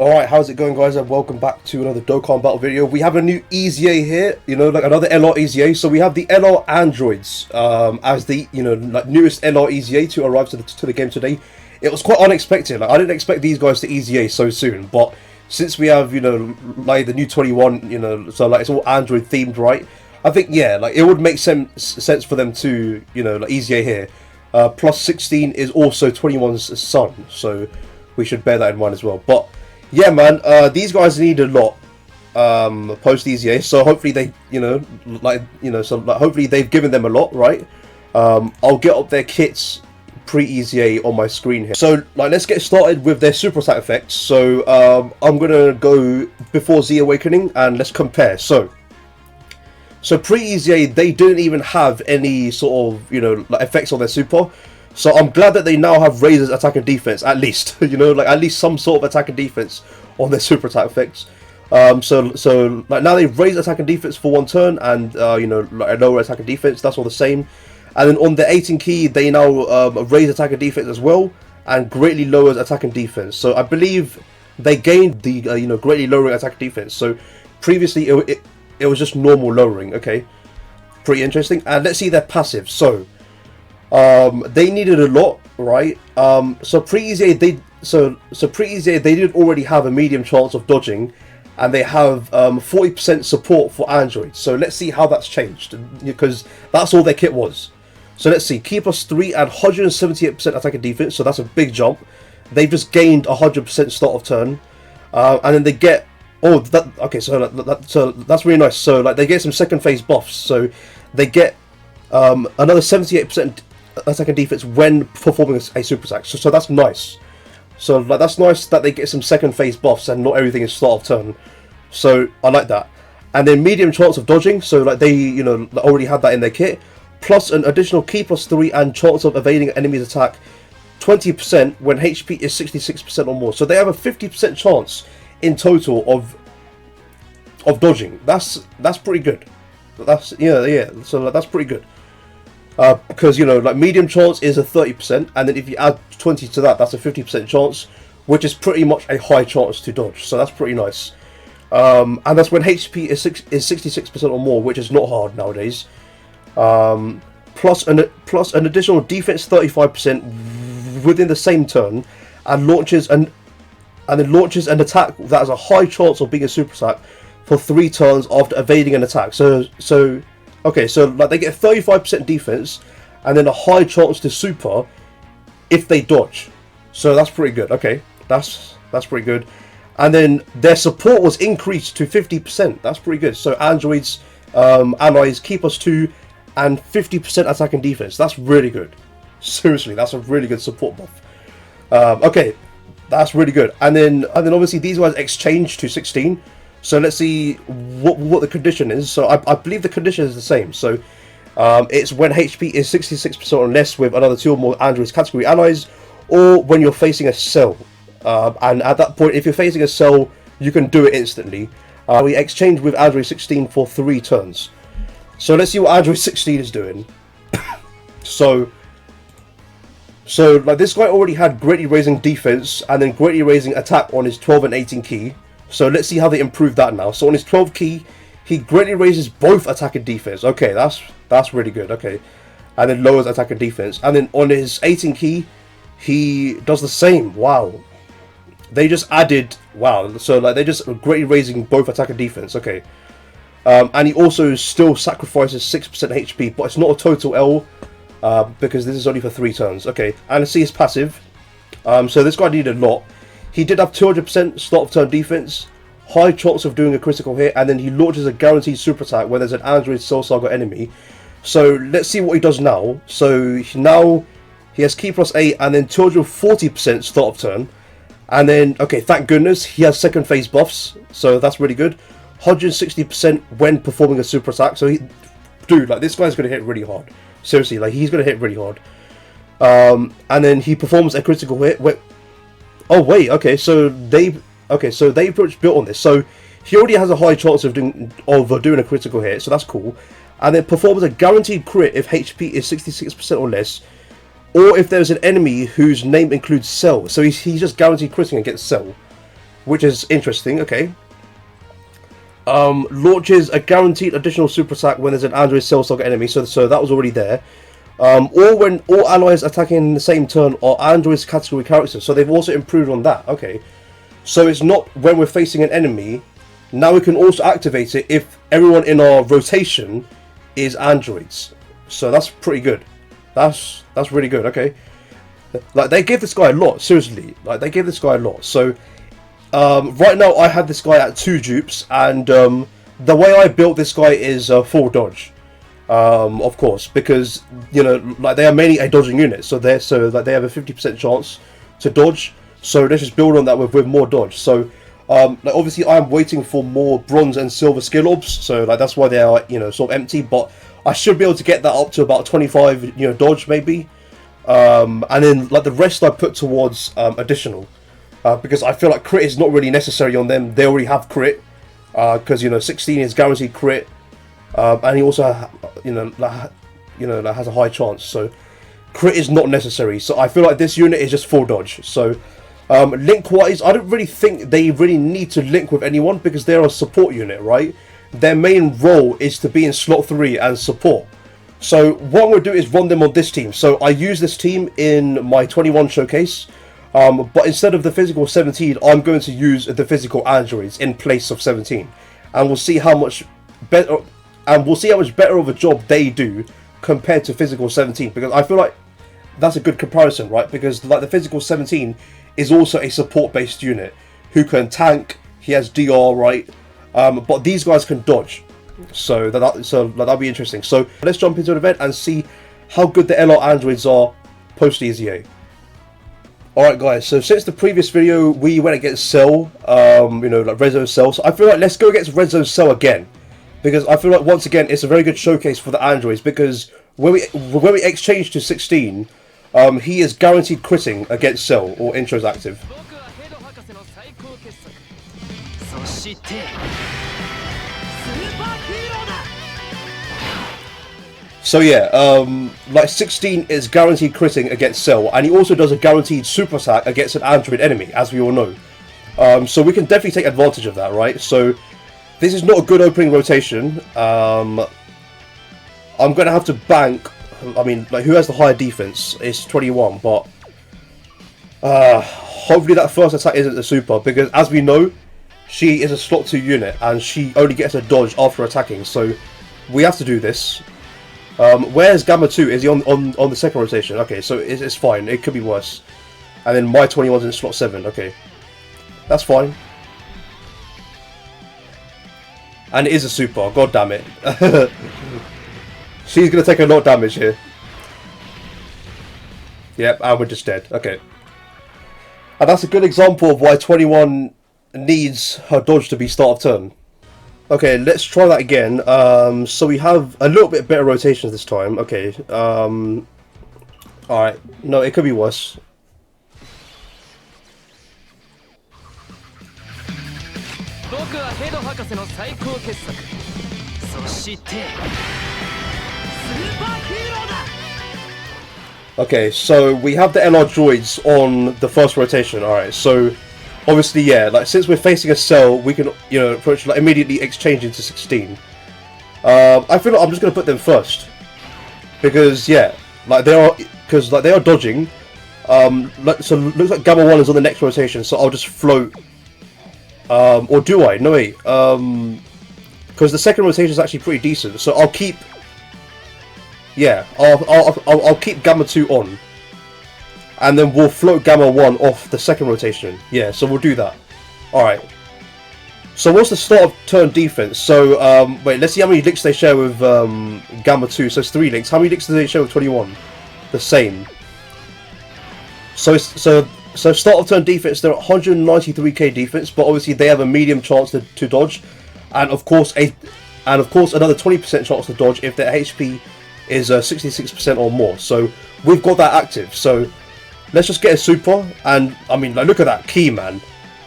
Alright, how's it going, guys, and welcome back to another Dokkan battle video. We have a new EZA here, like another LR EZA. So we have the LR androids as the newest LR EZA to arrive to the game today. It was quite unexpected. I didn't expect these guys to EZA so soon, but since we have like the new 21, so like it's all android themed, right? I think it would make sense for them to like EZA here. Plus 16 is also 21's son, so we should bear that in mind as well. But yeah, man, these guys need a lot post EZA, so hopefully they, hopefully they've given them a lot, right? I'll get up their kits pre-EZA on my screen here. So, let's get started with their super attack effects. So, I'm gonna go before Z Awakening and let's compare. So pre-EZA, they didn't even have any sort of, effects on their super. So I'm glad that they now have Razor's attack and defense, at least, at least some sort of attack and defense on their super attack effects. So now they've raised attack and defense for one turn, and a lower attack and defense. That's all the same. And then on the 18 key, they now raise attack and defense as well, and greatly lowers attack and defense. So I believe they gained the greatly lowering attack and defense. So previously it was just normal lowering. Okay, pretty interesting. And let's see their passive. So they needed a lot, right? So pre-EZA they did already have a medium chance of dodging, and they have 40% support for androids. So let's see how that's changed, because that's all their kit was. So let's see, key plus 3 and 178% attack and defense, so that's a big jump. They've just gained 100% start of turn, and then they get so that's really nice. So they get some second phase buffs, so they get another 78% attack and defense when performing a super attack. So that's nice. So that's nice that they get some second phase buffs and not everything is start of turn. So I like that. And then medium chance of dodging. So they already had that in their kit. Plus an additional key plus 3 and chance of evading enemy's attack 20% when HP is 66% or more. So they have a 50% chance in total of dodging. That's pretty good. That's So that's pretty good. Because medium chance is a 30%, and then if you add 20 to that, that's a 50% chance, which is pretty much a high chance to dodge. So that's pretty nice. And that's when HP is 66% or more, which is not hard nowadays. Plus an additional defense 35% within the same turn, and launches an attack that has a high chance of being a super attack for 3 turns after evading an attack. Okay, so they get 35% defense and then a high chance to super if they dodge. So that's pretty good. Okay, that's pretty good. And then their support was increased to 50%. That's pretty good. So androids, allies, key plus 2 and 50% attack and defense. That's really good. Seriously, that's a really good support buff. Okay, that's really good. And then obviously these guys exchange to 16. So let's see what the condition is. So I believe the condition is the same. So it's when HP is 66% or less with another 2 or more androids category allies, or when you're facing a cell. And at that point, if you're facing a cell, you can do it instantly. We exchange with Android 16 for 3 turns. So let's see what Android 16 is doing. So this guy already had greatly raising defense and then greatly raising attack on his 12 and 18 key. So let's see how they improve that now. So on his 12 key, he greatly raises both attack and defense. Okay, that's really good. Okay, and then lowers attack and defense. And then on his 18 key, he does the same. Wow, they just added. Wow, so they're just greatly raising both attack and defense. Okay, and he also still sacrifices 6% HP, but it's not a total L because this is only for 3 turns. Okay, and let's see his passive. So this guy needed a lot. He did have 200% start of turn defense, high chance of doing a critical hit, and then he launches a guaranteed super attack when there's an Android Cell Saga enemy. So let's see what he does now. So now he has key plus 8 and then 240% start of turn. And then, okay, thank goodness, he has second phase buffs, so that's really good. 160% when performing a super attack. So this guy's going to hit really hard. Seriously, he's going to hit really hard. And then he performs a critical hit. Oh wait, okay, so they pretty much built on this. So he already has a high chance of doing a critical hit, so that's cool. And then performs a guaranteed crit if HP is 66% or less, or if there's an enemy whose name includes Cell. So he's just guaranteed critting against Cell. which is interesting. Okay. Launches a guaranteed additional super attack when there's an android cell target enemy. So that was already there. Or when all allies attacking in the same turn are androids category characters. So they've also improved on that. Okay. So it's not when we're facing an enemy. Now we can also activate it if everyone in our rotation is androids. So that's pretty good. That's really good. Okay. Like, they give this guy a lot. Seriously. Like, they give this guy a lot. So right now I have this guy at 2 dupes, and the way I built this guy is full dodge, of course, because you know, like, they are mainly a dodging unit, so they have a 50% chance to dodge. So let's just build on that with more dodge. So like, obviously I'm waiting for more bronze and silver skill orbs, so like that's why they are, you know, sort of empty, but I should be able to get that up to about 25, you know, dodge maybe, and then like the rest I put towards additional. Because I feel like crit is not really necessary on them. They already have crit, because you know 16 is guaranteed crit, and he also that has a high chance. So crit is not necessary. So I feel like this unit is just full dodge. So link wise, I don't really think they really need to link with anyone because they're a support unit, right? Their main role is to be in slot 3 and support. So what I'm going to do is run them on this team. So I use this team in my 21 showcase. But instead of the physical 17, I'm going to use the physical androids in place of 17, and we'll see how much better of a job they do compared to physical 17. Because I feel like that's a good comparison, right? Because like the physical 17 is also a support-based unit who can tank. He has DR, right? But these guys can dodge, so that'll be interesting. So let's jump into the event and see how good the LR androids are post EZA. Alright guys, so since the previous video we went against Cell, you know, like Rezo Cell, so I feel like let's go against Rezo Cell again, because I feel like once again it's a very good showcase for the androids, because when we exchange to 16, he is guaranteed critting against Cell or intros active. So yeah, like 16 is guaranteed critting against Cell, and he also does a guaranteed super attack against an android enemy, as we all know. So we can definitely take advantage of that, right? So this is not a good opening rotation. I'm going to have to bank. I mean, like, who has the higher defense? It's 21, but hopefully that first attack isn't the super, because as we know, she is a slot 2 unit, and she only gets a dodge after attacking, so we have to do this. Where's Gamma 2? Is he on the second rotation? Okay, so it's fine. It could be worse. And then my 21's in slot 7. Okay, that's fine. And it is a super. God damn it. She's gonna take a lot of damage here. Yep, and we're just dead. Okay. And that's a good example of why 21 needs her dodge to be start of turn. Okay, let's try that again. So we have a little bit better rotations this time. Okay. Alright. No, it could be worse. Okay, so we have the LR droids on the first rotation. Alright, so obviously, yeah, like, since we're facing a Cell, we can, you know, approach, like, immediately exchange into 16. I feel like I'm just gonna put them first, because yeah, like they are dodging. Like, so looks like Gamma 1 is on the next rotation, so I'll just float. Or do I? No wait. Because the second rotation is actually pretty decent, so I'll keep. Yeah, I'll keep Gamma 2 on. And then we'll float Gamma 1 off the second rotation. Yeah, so we'll do that. Alright. So what's the start of turn defense? So, wait, let's see how many links they share with Gamma 2. So it's 3 links. How many links do they share with 21? The same. So start of turn defense, they're at 193k defense, but obviously they have a medium chance to dodge. And of course another 20% chance to dodge if their HP is 66% or more. So we've got that active. So let's just get a super, and I mean, like, look at that key, man.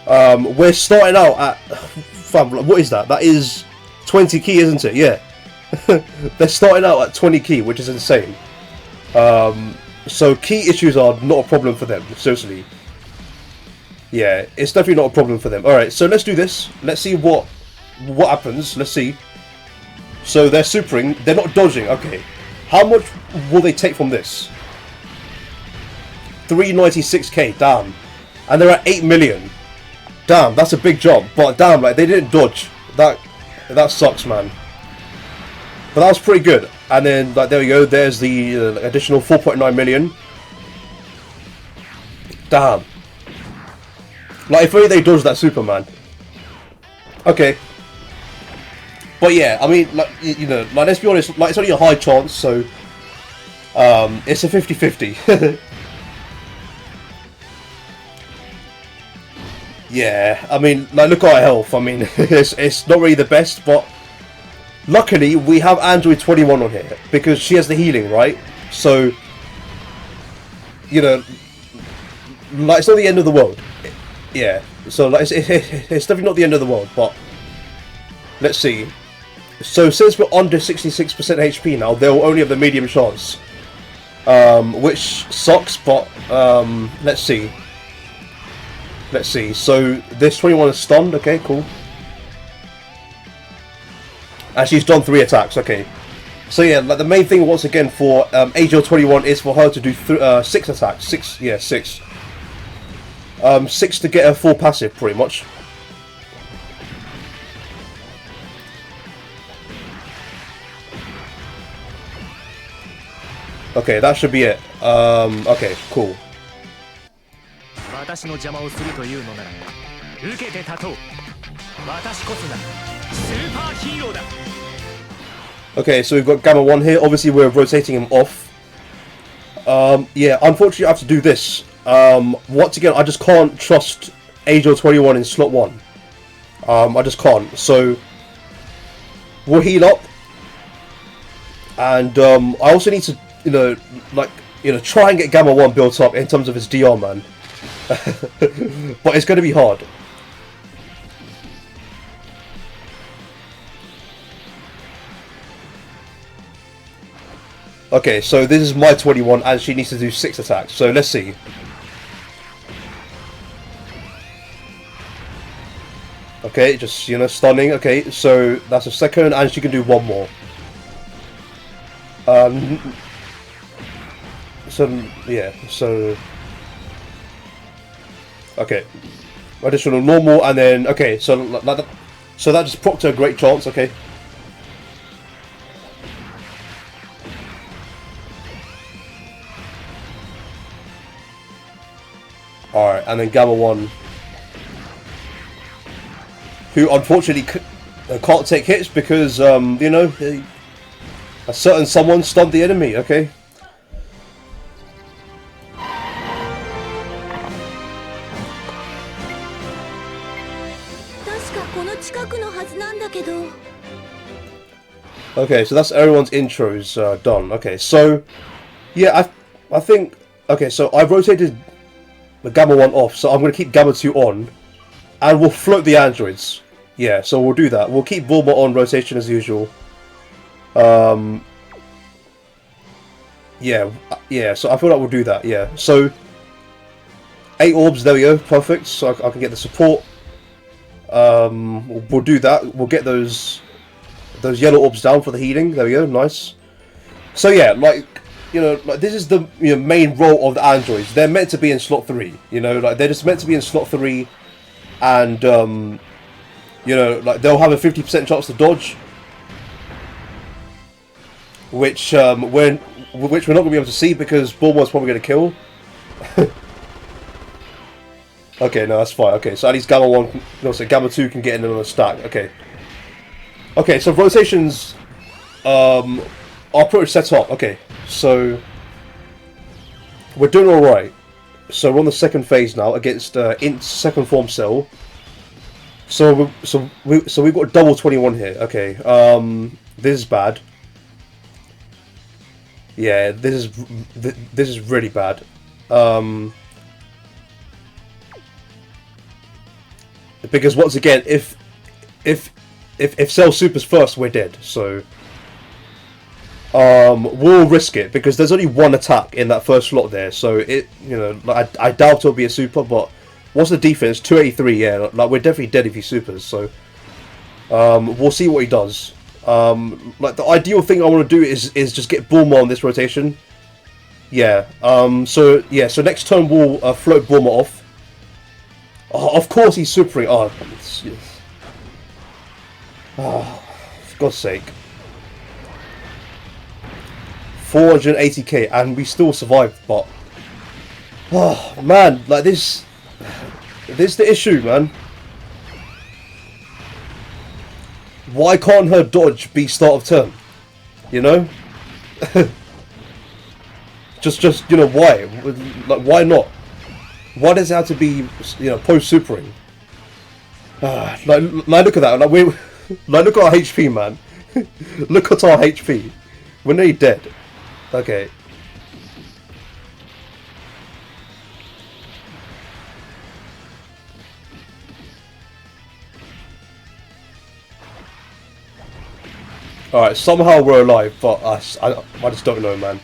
We're starting out at, what is that? That is 20 key, isn't it? Yeah. They're starting out at 20 key, which is insane. So key issues are not a problem for them, seriously. Yeah, it's definitely not a problem for them. Alright, so let's do this. Let's see what happens. Let's see. So they're supering. They're not dodging. Okay. How much will they take from this? 396k. Damn. And they're at 8 million. Damn, that's a big job. But damn, like, they didn't dodge. That sucks, man. But that was pretty good. And then, like, there we go. There's the additional 4.9 million. Damn. Like, if only they dodged that Superman. Okay. But yeah, I mean, like, you know, like, let's be honest, like, it's only a high chance, so it's a 50-50. Yeah, I mean, like, look at our health. I mean, it's not really the best, but luckily we have Android 21 on here because she has the healing, right? So, you know, like, it's not the end of the world. Yeah, so like, it's definitely not the end of the world, but let's see. So since we're under 66% HP now, they'll only have the medium chance, which sucks. But let's see. Let's see. So this 21 is stunned. Okay, cool. And she's done 3 attacks. Okay. So yeah, like, the main thing once again for AGL 21 is for her to do 6 attacks. 6, yeah, 6. 6 to get her full passive, pretty much. Okay, that should be it. Okay, cool. Okay, so we've got Gamma 1 here. Obviously, we're rotating him off. Yeah, unfortunately, I have to do this. Once again, I just can't trust AGL 21 in slot 1. I just can't. So we'll heal up, and I also need to, you know, like, you know, try and get Gamma 1 built up in terms of his DR, man. But it's going to be hard. Okay, so this is my 21, and she needs to do 6 attacks. So let's see. Okay, just, you know, stunning. Okay, so that's a second, and she can do 1 more. So yeah, so okay, additional normal, and then okay, so like that, so that just procced a great chance. Okay. Alright, and then Gamma 1, who unfortunately can't take hits because, you know, a certain someone stunned the enemy, okay? Okay, so that's everyone's intros done. Okay, so, yeah, I think, okay, so I've rotated the Gamma 1 off, so I'm going to keep Gamma 2 on, and we'll float the androids. Yeah, so we'll do that. We'll keep Bulma on rotation as usual. Yeah, so I feel like we'll do that, yeah. So, 8 orbs, there we go, perfect, so I can get the support. We'll do that. We'll get those yellow orbs down for the healing, there we go, nice. So yeah, like, you know, like, this is the, you know, main role of the androids. They're meant to be in slot 3, you know, like, they're just meant to be in slot 3, and, you know, like, they'll have a 50% chance to dodge, which, we're not going to be able to see because Bulma's probably going to kill. Okay, no, that's fine. Okay, so at least Gamma 1, no, so Gamma 2 can get in on a stack. Okay. Okay, so rotations, are pretty much set up. Okay, so we're doing alright. So we're on the second phase now against Int's second form cell. So we've got double 21 here. Okay, this is bad. Yeah, this is really bad. Because once again, if Cell Super's first, we're dead. So we'll risk it because there's only 1 attack in that first slot there. So it, you know, I doubt it'll be a super, but What's the defense? 283. Yeah, like we're definitely dead if he supers. So we'll see what he does. Like the ideal thing I want to do is just get Bulma on this rotation. Yeah. So yeah. So next turn we'll float Bulma off. Oh, of course he's supering. Oh, for God's sake. 480k, and we still survived. But oh man, like this is the issue, man. Why can't her dodge be start of turn? You know? just you know, why? Like, why not? Why does it have to be, you know, post supering? Like look at that. Like we, like look at our HP, man. Look at our HP. We're nearly dead. Okay. Alright, somehow we're alive, but I just don't know, man.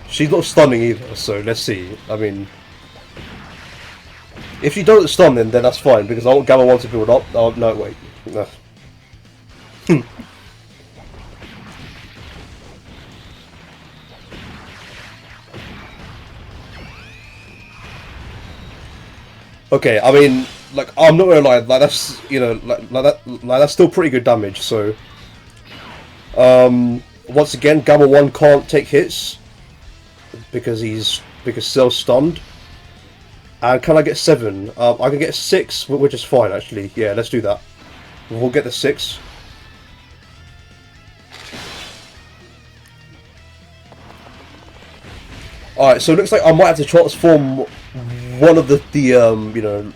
She's not stunning either, so let's see. I mean, if she doesn't stun, then that's fine, because I want Gamma 1 to build up. Oh, no, wait. No. Okay, I mean, like, I'm not gonna lie, like, that's, you know, like that's still pretty good damage, so... once again, Gamma 1 can't take hits, because Cell's stunned. And can I get 7? I can get 6, which is fine, actually. Yeah, let's do that. We'll get the 6. Alright, so it looks like I might have to transform one of the you know,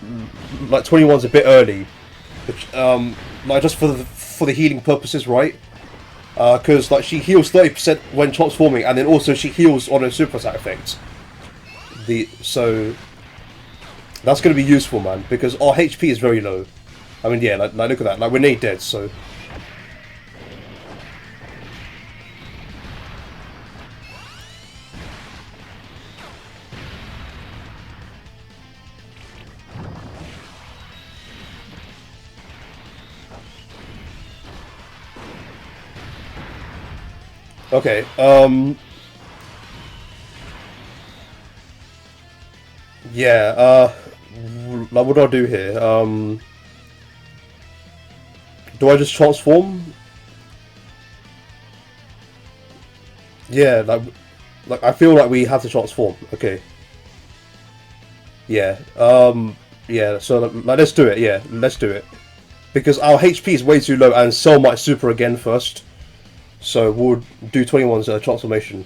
like 21's a bit early, which like just for the healing purposes, right? Because like she heals 30% when transforming, and then also she heals on her super attack effect. So that's going to be useful, man, because our HP is very low. I mean, yeah, like look at that, like we're nearly dead, so. Okay, yeah, like what do I do here? Do I just transform? Yeah, like I feel like we have to transform. Okay. Yeah, yeah, so like, let's do it, yeah, let's do it. Because our HP is way too low, and Cell might super again first. So we'll do 21's transformation.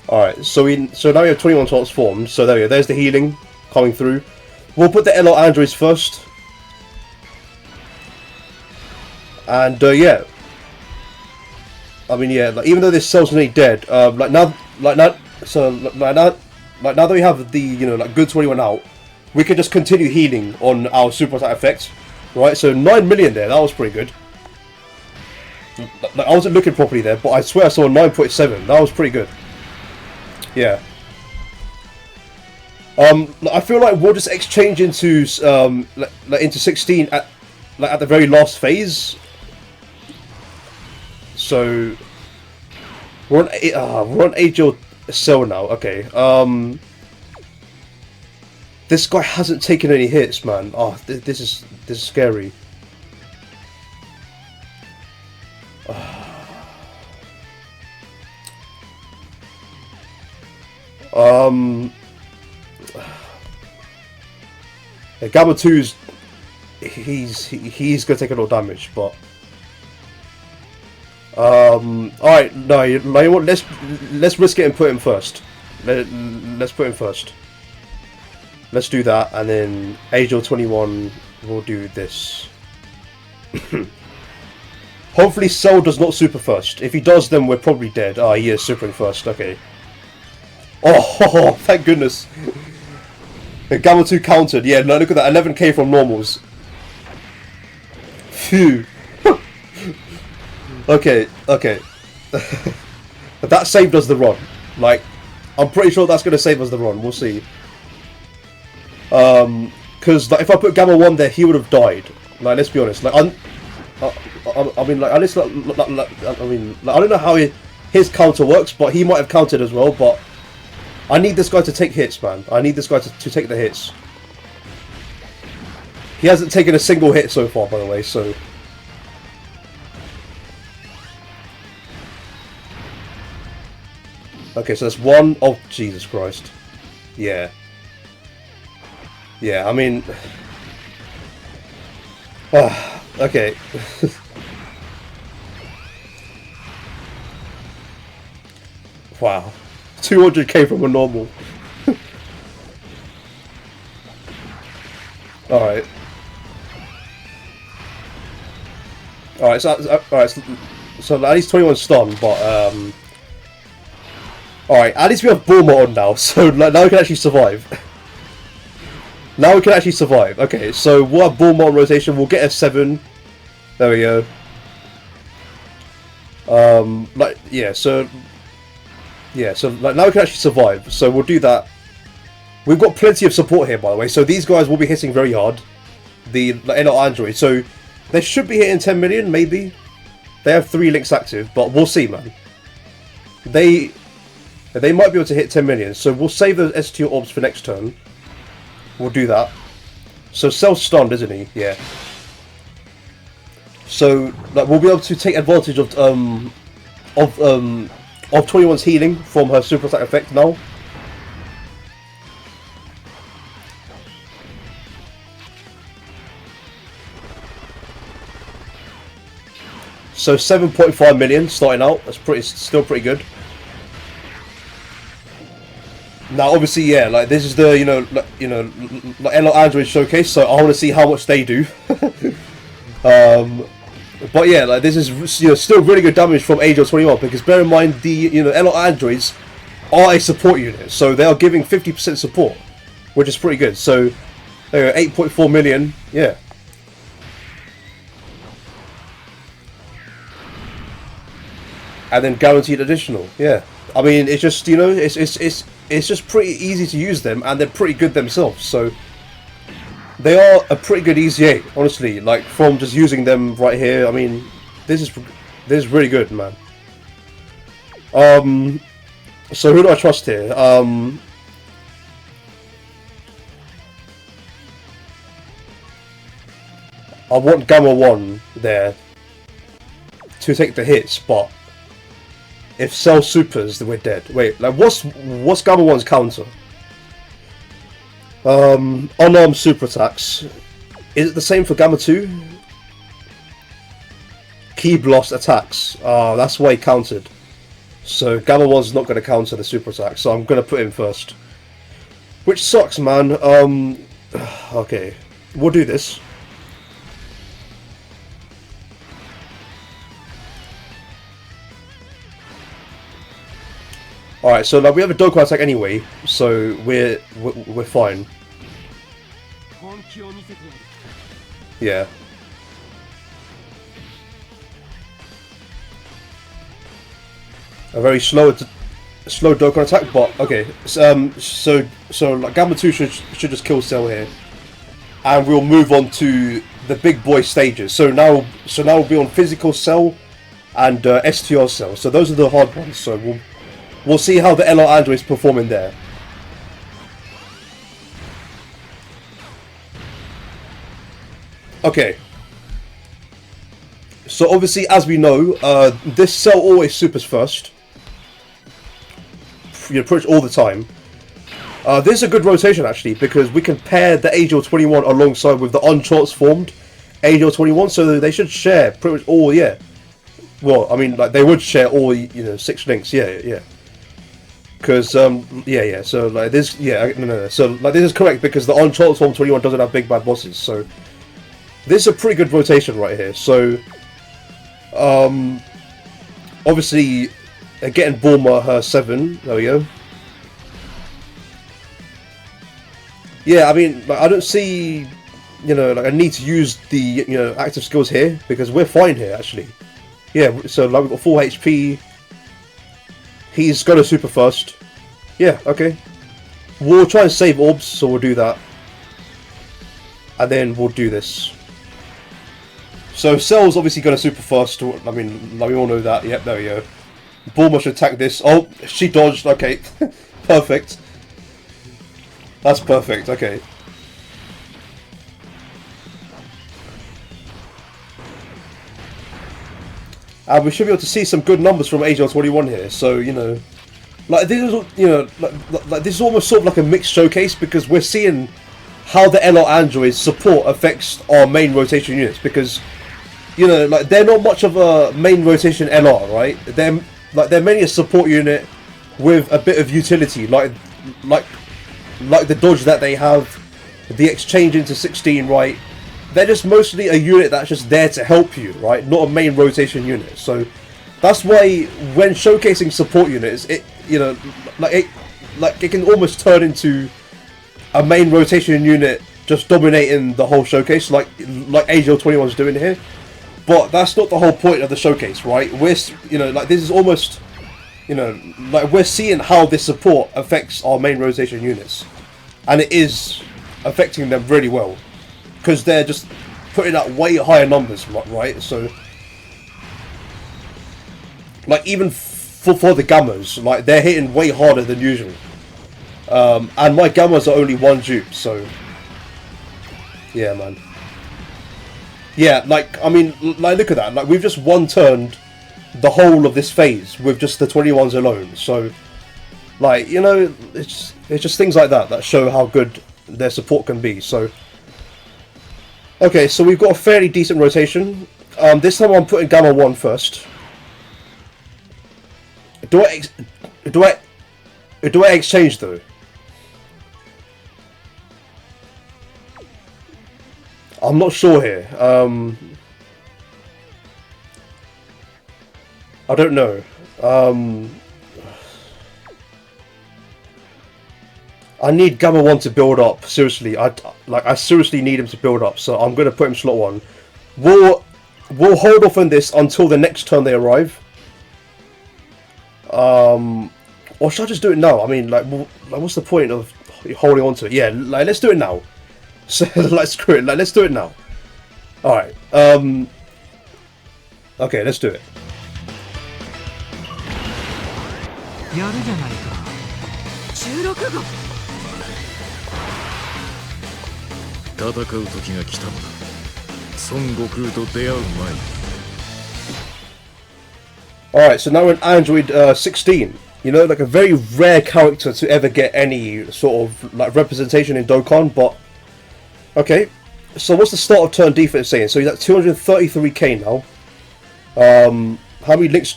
Alright, so now we have 21 transformed, so there we go, there's the healing coming through. We'll put the LR androids first. And yeah, I mean, yeah, like, even though this Cell's nearly dead, now that we have the, you know, like good 21 out, we can just continue healing on our super attack effects, right? So 9 million there, that was pretty good. Like, I wasn't looking properly there, but I swear I saw 9.7. That was pretty good. Yeah. I feel like we'll just exchange into into 16 at the very last phase. So we're on age-old Cell now. Okay. This guy hasn't taken any hits, man. Oh, this is scary. Yeah, Gamma 2's he's gonna take a lot of damage, but alright, no, you know what, let's risk it and put him first. Let's put him first. Let's do that, and then age of 21 we'll do this. Hopefully Cell does not super first. If he does, then we're probably dead. Ah, he is supering first. Okay. Oh, thank goodness. Gamma 2 countered. Yeah, no, look at that. 11k from normals. Phew. Okay. That saved us the run. Like, I'm pretty sure that's going to save us the run. We'll see. Because like, if I put Gamma 1 there, he would have died. Like, let's be honest. Like, I mean, like, at least, I mean, like, I don't know how his counter works, but he might have countered as well. But I need this guy to take hits, man. I need this guy to take the hits. He hasn't taken a single hit so far, by the way. So. Okay, so that's one. Oh, Jesus Christ. Yeah. Yeah, I mean... okay. Wow. 200k from a normal. Alright. Alright, so at least 21 stun, but alright, at least we have Bulma on now, so like, now we can actually survive. Now we can actually survive. Okay, so we'll have Bulma on rotation, we'll get a 7. There we go. Like, yeah, so like, now we can actually survive, so we'll do that. We've got plenty of support here, by the way, so these guys will be hitting very hard. The NL Android, so they should be hitting 10 million, maybe. They have 3 links active, but we'll see, man. They might be able to hit 10 million, so we'll save those S2 orbs for next turn. We'll do that. So Cell's stunned, isn't he? Yeah. So like, we'll be able to take advantage of 21's healing from her super attack effect now. So 7.5 million starting out. That's still pretty good. Now, obviously, yeah, like this is the like NL Android showcase, so I want to see how much they do. But yeah, like this is still really good damage from Angel 21, because bear in mind the NL Androids are a support unit, so they are giving 50% support, which is pretty good. So there you go, 8.4 million, yeah. And then guaranteed additional, yeah. I mean, it's just it's just pretty easy to use them, and they're pretty good themselves. So they are a pretty good EZA, honestly. Like from just using them right here, I mean, this is really good, man. So who do I trust here? I want Gamma 1 there to take the hits, but if Cell supers, then we're dead. Wait, like what's Gamma 1's counter? Unarmed super attacks. Is it the same for Gamma 2? Key blast attacks. Ah, that's why he countered. So Gamma 1's not going to counter the super attack, so I'm going to put him first. Which sucks, man. Okay, we'll do this. Alright, so like we have a Dokkan attack anyway, so we're fine. Yeah. A very slow Dokkan attack, but okay. So like Gamma 2 should just kill Cell here, and we'll move on to the big boy stages. So now we'll be on physical Cell and STR Cell. So those are the hard ones. So we'll see how the LR Android is performing there. Okay. So obviously, as we know, this Cell always supers first. Pretty much all the time. This is a good rotation actually, because we can pair the Angel 21 alongside with the untransformed Angel 21, so they should share pretty much all. Yeah. Well, I mean, like they would share all 6 links. Yeah. Because yeah. So like this, yeah, no. So like this is correct because the untransformed 21 doesn't have big bad bosses. So this is a pretty good rotation right here. So Obviously, getting Bulma her 7. There we go. Yeah, I mean, like, I don't see, like I need to use the, active skills here because we're fine here actually. Yeah, so like we've got full HP. He's got a super first. Yeah, okay. We'll try and save orbs, so we'll do that. And then we'll do this. So Cell's obviously got a super first. I mean, like we all know that. Yep, there we go. Bulma should attack this. Oh, she dodged. Okay, perfect. That's perfect. Okay. And we should be able to see some good numbers from AGL21 here. So like this is like this is almost sort of like a mixed showcase because we're seeing how the LR androids support affects our main rotation units because like they're not much of a main rotation LR, right? They're mainly a support unit with a bit of utility, like the dodge that they have, the exchange into 16, right? They're just mostly a unit that's just there to help you, right? Not a main rotation unit. So that's why when showcasing support units, it it can almost turn into a main rotation unit just dominating the whole showcase, like AGL21 is doing here. But that's not the whole point of the showcase, right? We're like this is almost like we're seeing how this support affects our main rotation units, and it is affecting them really well because they're just putting out way higher numbers, right? So like even for the gammas, like they're hitting way harder than usual, and my gammas are only 1 dupe, so yeah, man. Yeah, like I mean, like look at that. Like we've just one-turned the whole of this phase with just the 21s alone. So, like it's just things like that show how good their support can be. So, okay, so we've got a fairly decent rotation. This time I'm putting Gamma 1 first. Do I exchange though? I'm not sure here. I don't know. I need Gamma 1 to build up. Seriously, I seriously need him to build up. So I'm going to put him slot 1. We'll hold off on this until the next turn they arrive. Or should I just do it now? I mean, like what's the point of holding on to it? Yeah, like let's do it now. So like screw it. Like let's do it now. All right. Okay, let's do it. やるじゃないか。16号。戦う時が来たのだ。孫悟空と出会う前に。Alright, so now we're in Android 16. Like a very rare character to ever get any sort of like representation in Dokkan, but okay. So what's the start of turn defense saying? So he's at 233k now. How many links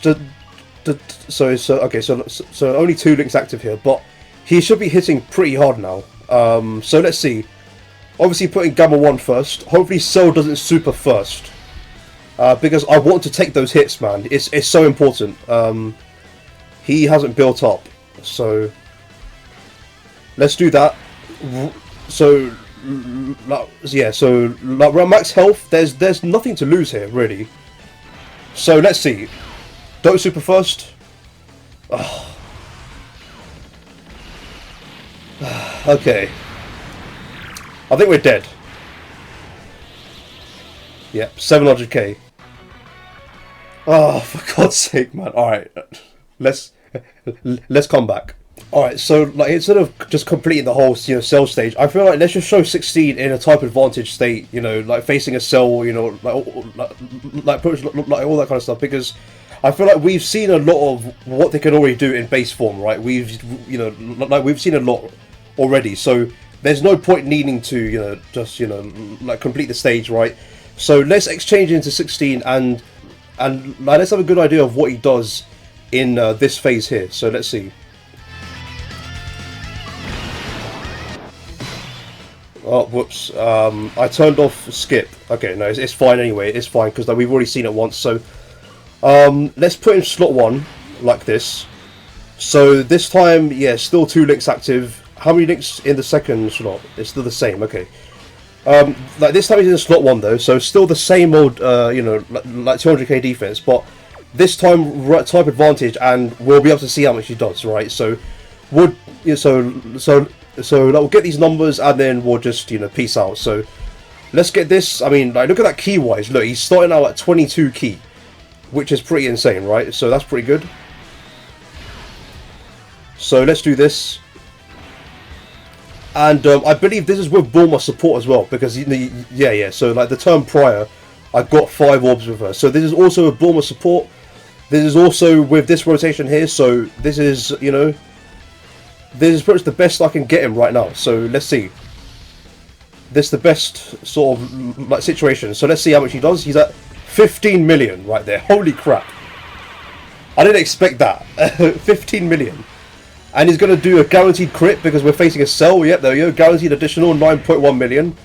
so only 2 links active here, but he should be hitting pretty hard now. So let's see. Obviously putting Gamma 1 first. Hopefully Cell doesn't super first. Because I want to take those hits, man. It's so important. He hasn't built up, so let's do that. So yeah, so like around max health, there's nothing to lose here really. So let's see. Don't super first. Oh. Okay. I think we're dead. Yep, 700k. Oh, for God's sake, man. Alright, let's come back. Alright, so like instead of just completing the whole Cell stage, I feel like let's just show 16 in a type advantage state, like facing a Cell, like all that kind of stuff, because I feel like we've seen a lot of what they can already do in base form, right? We've we've seen a lot already, so there's no point needing to just like complete the stage, right? So let's exchange into 16 and let's have a good idea of what he does in this phase here. So let's see. Oh, whoops. I turned off skip. Okay, no, it's fine anyway. It's fine because we've already seen it once. So Let's put in slot 1 like this. So this time, yeah, still 2 links active. How many links in the second slot? It's still the same. Okay. Like this time he's in slot 1 though, so still the same old, you know, like 200k defense, but this time type advantage, and we'll be able to see how much he does, right? So, we'll get these numbers, and then we'll just, you know, peace out. So, let's get this. I mean, like, look at that key wise. Look, he's starting out at 22 key, which is pretty insane, right? So that's pretty good. So let's do this. And I believe this is with Bulma support as well, because yeah. So like the term prior, I got 5 orbs with her. So this is also with Bulma support. This is also with this rotation here. So this is, you know, this is pretty much the best I can get him right now. So let's see. This is the best sort of like situation. So let's see how much he does. He's at 15 million right there. Holy crap! I didn't expect that. 15 million. And he's going to do a guaranteed crit because we're facing a cell. Yep, there we go. Guaranteed additional 9.1 million.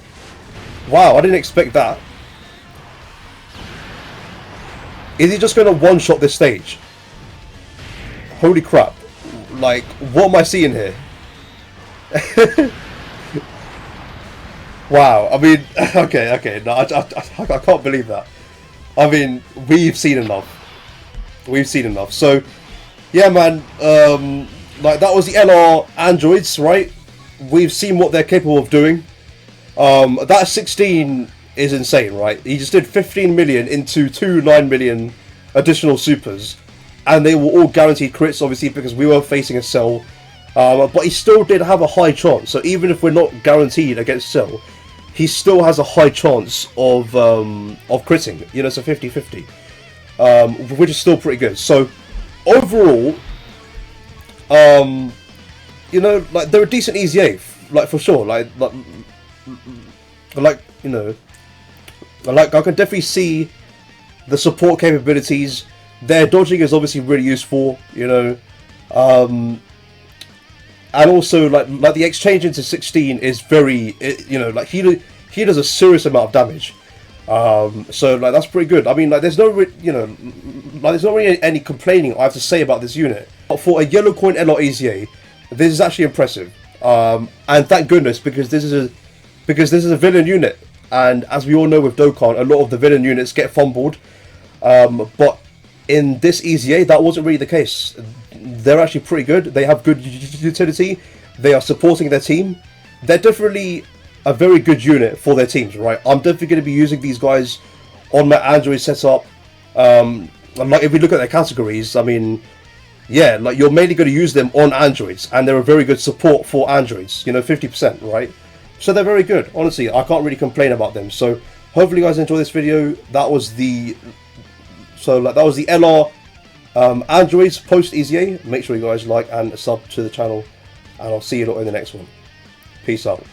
Wow, I didn't expect that. Is he just going to one-shot this stage? Holy crap. Like, what am I seeing here? Wow, I mean, okay. No, I can't believe that. I mean, we've seen enough. We've seen enough. So, yeah, man, like, that was the LR androids, right? We've seen what they're capable of doing. That 16 is insane, right? He just did 15 million into 9 million additional supers. And they were all guaranteed crits, obviously, because we were facing a cell. But he still did have a high chance. So even if we're not guaranteed against cell, he still has a high chance of critting. You know, it's a 50-50. Which is still pretty good. So, overall, you know, like, they're a decent EZA, like, for sure, like, you know, like, I can definitely see the support capabilities. Their dodging is obviously really useful, you know, and also, like the exchange into 16 is very, you know, like, he does a serious amount of damage. So, like, that's pretty good. I mean, like, there's no, you know, like, there's not really any complaining I have to say about this unit. But for a yellow coin LR EZA, this is actually impressive. And thank goodness, because this is a villain unit. And as we all know with Dokkan, a lot of the villain units get fumbled. But in this EZA, that wasn't really the case. They're actually pretty good. They have good utility. They are supporting their team. They're definitely a very good unit for their teams, right? I'm definitely going to be using these guys on my Android setup. Like, if we look at their categories, I mean, yeah, like, you're mainly going to use them on Androids, and they're a very good support for Androids, you know, 50%, right? So they're very good. Honestly, I can't really complain about them. So hopefully you guys enjoy this video. That was the LR Androids post EZA. Make sure you guys like and sub to the channel, and I'll see you lot in the next one. Peace out.